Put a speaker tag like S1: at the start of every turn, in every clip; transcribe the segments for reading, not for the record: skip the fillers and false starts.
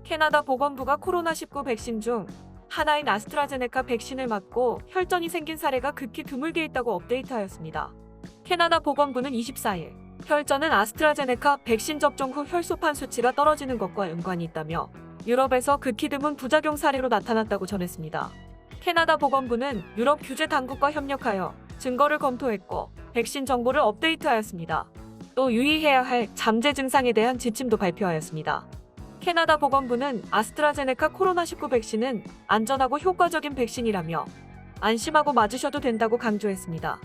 S1: 캐나다 보건부가 코로나19 백신 중 하나인 아스트라제네카 백신을 맞고 혈전이 생긴 사례가 극히 드물게 있다고 업데이트하였습니다. 캐나다 보건부는 24일, 혈전은 아스트라제네카 백신 접종 후 혈소판 수치가 떨어지는 것과 연관이 있다며 유럽에서 극히 드문 부작용 사례로 나타났다고 전했습니다. 캐나다 보건부는 유럽 규제 당국과 협력하여 증거를 검토했고 백신 정보를 업데이트하였습니다. 또 유의해야 할 잠재 증상에 대한 지침도 발표하였습니다. 캐나다 보건부는 아스트라제네카 코로나19 백신은 안전하고 효과적인 백신이라며 안심하고 맞으셔도 된다고 강조했습니다.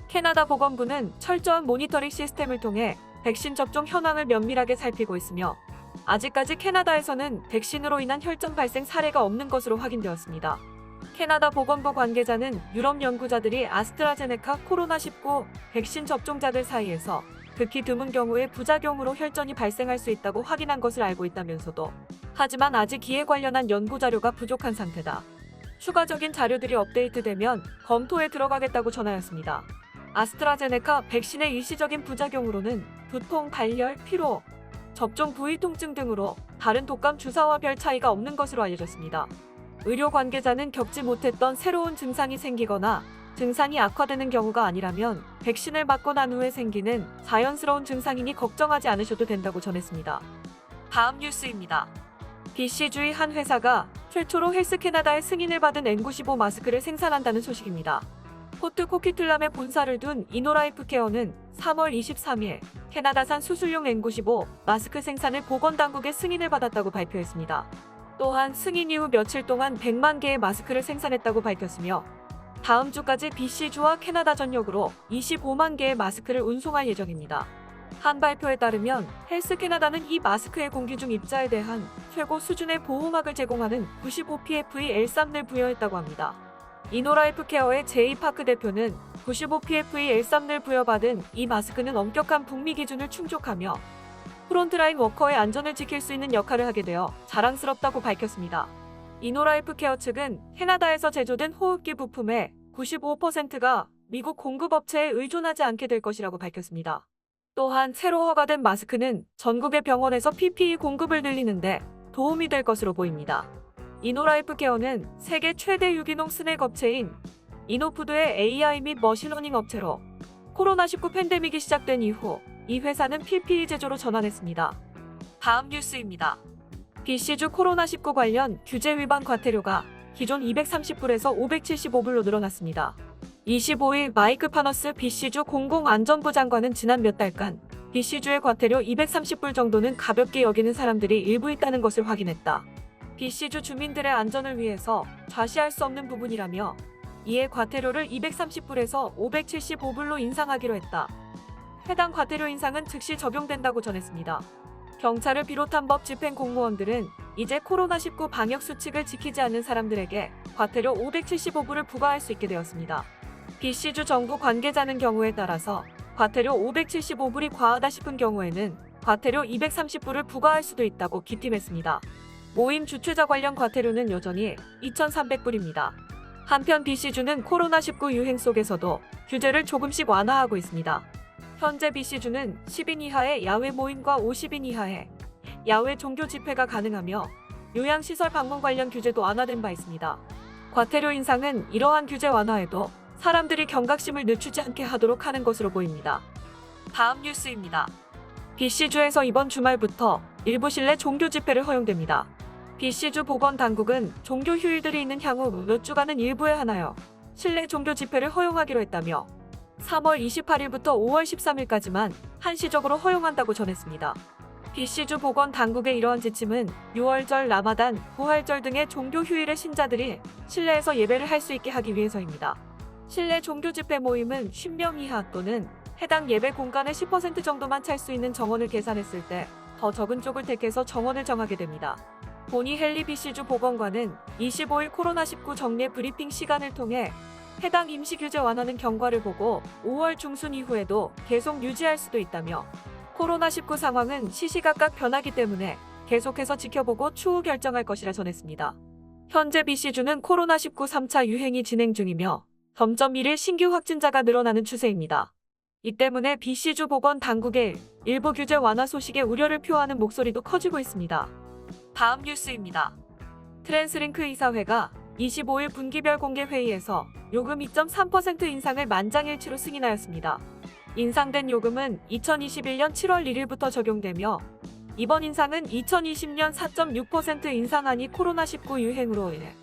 S1: 캐나다 보건부는 철저한 모니터링 시스템을 통해 백신 접종 현황을 면밀하게 살피고 있으며 아직까지 캐나다에서는 백신으로 인한 혈전 발생 사례가 없는 것으로 확인되었습니다. 캐나다 보건부 관계자는 유럽 연구자들이 아스트라제네카 코로나19 백신 접종자들 사이에서 극히 드문 경우에 부작용으로 혈전이 발생할 수 있다고 확인한 것을 알고 있다면서도 하지만 아직 이에 관련한 연구 자료가 부족한 상태다. 추가적인 자료들이 업데이트되면 검토에 들어가겠다고 전하였습니다. 아스트라제네카 백신의 일시적인 부작용으로는 두통, 발열, 피로, 접종 부위 통증 등으로 다른 독감 주사와 별 차이가 없는 것으로 알려졌습니다. 의료 관계자는 겪지 못했던 새로운 증상이 생기거나 증상이 악화되는 경우가 아니라면 백신을 맞고 난 후에 생기는 자연스러운 증상이니 걱정하지 않으셔도 된다고 전했습니다. 다음 뉴스입니다. BC주의 한 회사가 최초로 헬스캐나다의 승인을 받은 N95 마스크를 생산한다는 소식입니다. 포트 코키틀람에 본사를 둔 이노라이프케어는 3월 23일 캐나다산 수술용 N95 마스크 생산을 보건당국의 승인을 받았다고 발표했습니다. 또한 승인 이후 며칠 동안 100만 개의 마스크를 생산했다고 밝혔으며 다음 주까지 BC주와 캐나다 전역으로 25만 개의 마스크를 운송할 예정입니다. 한 발표에 따르면 헬스캐나다는 이 마스크의 공기 중 입자에 대한 최고 수준의 보호막을 제공하는 95PFE-L3를 부여했다고 합니다. 이노라이프케어의 제이파크 대표는 95PFE-L3를 부여받은 이 마스크는 엄격한 북미 기준을 충족하며 프론트라인 워커의 안전을 지킬 수 있는 역할을 하게 되어 자랑스럽다고 밝혔습니다. 이노라이프케어 측은 캐나다에서 제조된 호흡기 부품의 95%가 미국 공급업체에 의존하지 않게 될 것이라고 밝혔습니다. 또한 새로 허가된 마스크는 전국의 병원에서 PPE 공급을 늘리는데 도움이 될 것으로 보입니다. 이노라이프케어는 세계 최대 유기농 스낵 업체인 이노푸드의 AI 및 머신러닝 업체로 코로나19 팬데믹이 시작된 이후 이 회사는 PPE 제조로 전환했습니다. 다음 뉴스입니다. BC주 코로나19 관련 규제 위반 과태료가 기존 230불에서 575불로 늘어났습니다. 25일 마이크 파너스 BC주 공공안전부 장관은 지난 몇 달간 BC주의 과태료 230불 정도는 가볍게 여기는 사람들이 일부 있다는 것을 확인했다. BC주 주민들의 안전을 위해서 좌시할 수 없는 부분이라며 이에 과태료를 230불에서 575불로 인상하기로 했다. 해당 과태료 인상은 즉시 적용된다고 전했습니다. 경찰을 비롯한 법 집행 공무원들은 이제 코로나19 방역 수칙을 지키지 않는 사람들에게 과태료 575불을 부과할 수 있게 되었습니다. BC주 정부 관계자는 경우에 따라서 과태료 575불이 과하다 싶은 경우에는 과태료 230불을 부과할 수도 있다고 기팀했습니다. 모임 주최자 관련 과태료는 여전히 2,300불입니다. 한편 BC주는 코로나19 유행 속에서도 규제를 조금씩 완화하고 있습니다. 현재 BC주는 10인 이하의 야외 모임과 50인 이하의 야외 종교 집회가 가능하며 요양시설 방문 관련 규제도 완화된 바 있습니다. 과태료 인상은 이러한 규제 완화에도 사람들이 경각심을 늦추지 않게 하도록 하는 것으로 보입니다. 다음 뉴스입니다. BC주에서 이번 주말부터 일부 실내 종교 집회를 허용됩니다. BC주 보건당국은 종교 휴일들이 있는 향후 몇 주간은 일부에 한하여 실내 종교 집회를 허용하기로 했다며 3월 28일부터 5월 13일까지만 한시적으로 허용한다고 전했습니다. BC주 보건당국의 이러한 지침은 6월절, 라마단, 부활절 등의 종교 휴일의 신자들이 실내에서 예배를 할 수 있게 하기 위해서입니다. 실내 종교 집회 모임은 10명 이하 또는 해당 예배 공간의 10% 정도만 찰 수 있는 정원을 계산했을 때 더 적은 쪽을 택해서 정원을 정하게 됩니다. 보니 헨리 BC주 보건관은 25일 코로나19 정례 브리핑 시간을 통해 해당 임시 규제 완화는 경과를 보고 5월 중순 이후에도 계속 유지할 수도 있다며 코로나19 상황은 시시각각 변하기 때문에 계속해서 지켜보고 추후 결정할 것이라 전했습니다. 현재 BC주는 코로나19 3차 유행이 진행 중이며 점점 일일 신규 확진자가 늘어나는 추세입니다. 이 때문에 BC주 보건 당국의 일부 규제 완화 소식에 우려를 표하는 목소리도 커지고 있습니다. 다음 뉴스입니다. 트랜스링크 이사회가 25일 분기별 공개 회의에서 요금 2.3% 인상을 만장일치로 승인하였습니다. 인상된 요금은 2021년 7월 1일부터 적용되며 이번 인상은 2020년 4.6% 인상안이 코로나19 유행으로 인해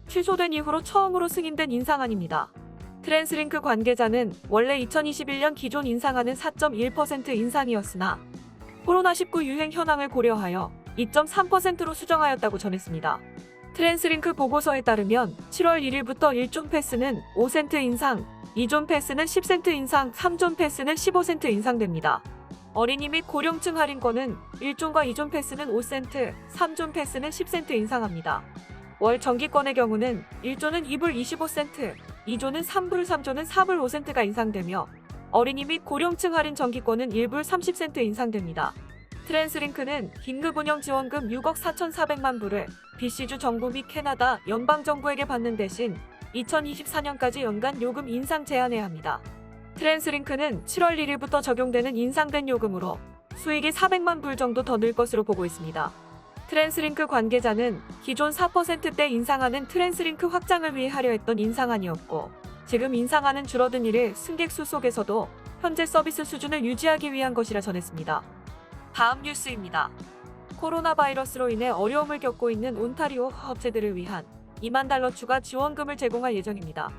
S1: 취소된 이후로 처음으로 승인된 인상안입니다. 트랜스링크 관계자는 원래 2021년 기존 인상안은 4.1% 인상이었으나 코로나19 유행 현황을 고려하여 2.3%로 수정하였다고 전했습니다. 트랜스링크 보고서에 따르면 7월 1일부터 1존 패스는 5센트 인상, 2존 패스는 10센트 인상, 3존 패스는 15센트 인상됩니다. 어린이 및 고령층 할인권은 1존과 2존 패스는 5센트, 3존 패스는 10센트 인상합니다. 월 정기권의 경우는 1존은 2불 25센트, 2존은 3불, 3존은 4불 5센트가 인상되며 어린이 및 고령층 할인 정기권은 1불 30센트 인상됩니다. 트랜스링크는 긴급운영 지원금 6억 4,400만 불을 BC주 정부 및 캐나다 연방정부에게 받는 대신 2024년까지 연간 요금 인상 제한해야 합니다. 트랜스링크는 7월 1일부터 적용되는 인상된 요금으로 수익이 400만 불 정도 더 늘 것으로 보고 있습니다. 트랜스링크 관계자는 기존 4%대 인상안은 트랜스링크 확장을 위해 하려 했던 인상안이었고 지금 인상안은 줄어든 일을 승객 수 속에서도 현재 서비스 수준을 유지하기 위한 것이라 전했습니다. 다음 뉴스입니다. 코로나 바이러스로 인해 어려움을 겪고 있는 온타리오 업체들을 위한 2만 달러 추가 지원금을 제공할 예정입니다.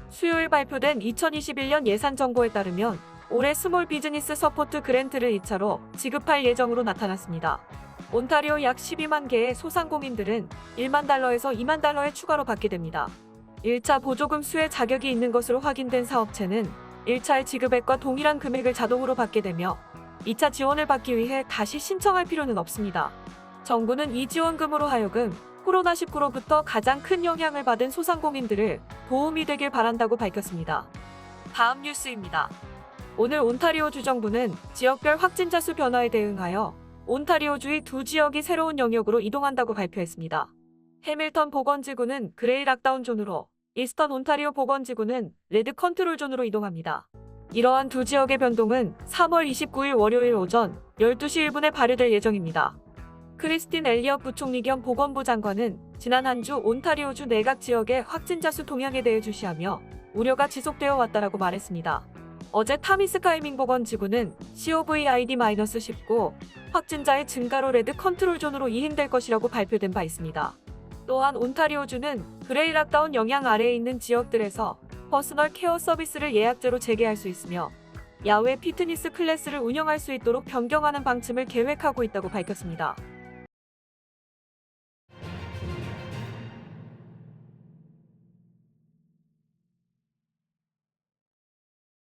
S1: 수요일 발표된 2021년 예산 정보에 따르면 올해 스몰 비즈니스 서포트 그랜트를 2차로 지급할 예정으로 나타났습니다. 온타리오 약 12만 개의 소상공인들은 1만 달러에서 2만 달러의 추가로 받게 됩니다. 1차 보조금 수혜 자격이 있는 것으로 확인된 사업체는 1차의 지급액과 동일한 금액을 자동으로 받게 되며 2차 지원을 받기 위해 다시 신청할 필요는 없습니다. 정부는 이 지원금으로 하여금 코로나19로부터 가장 큰 영향을 받은 소상공인들을 도움이 되길 바란다고 밝혔습니다. 다음 뉴스입니다. 오늘 온타리오주 정부는 지역별 확진자 수 변화에 대응하여 온타리오주의 두 지역이 새로운 영역으로 이동한다고 발표했습니다. 해밀턴 보건지구는 그레이 락다운 존으로, 이스턴 온타리오 보건지구는 레드 컨트롤 존으로 이동합니다. 이러한 두 지역의 변동은 3월 29일 월요일 오전 12시 1분에 발효될 예정입니다. 크리스틴 엘리엇 부총리 겸 보건부 장관은 지난 한 주 온타리오주 내각 지역의 확진자 수 동향에 대해 주시하며 우려가 지속되어 왔다라고 말했습니다. 어제 타미스카이밍 보건지구는 COVID-19 확진자의 증가로 레드 컨트롤 존으로 이행될 것이라고 발표된 바 있습니다. 또한 온타리오주는 그레이 락다운 영향 아래에 있는 지역들에서 퍼스널 케어 서비스를 예약제로 재개할 수 있으며 야외 피트니스 클래스를 운영할 수 있도록 변경하는 방침을 계획하고 있다고 밝혔습니다.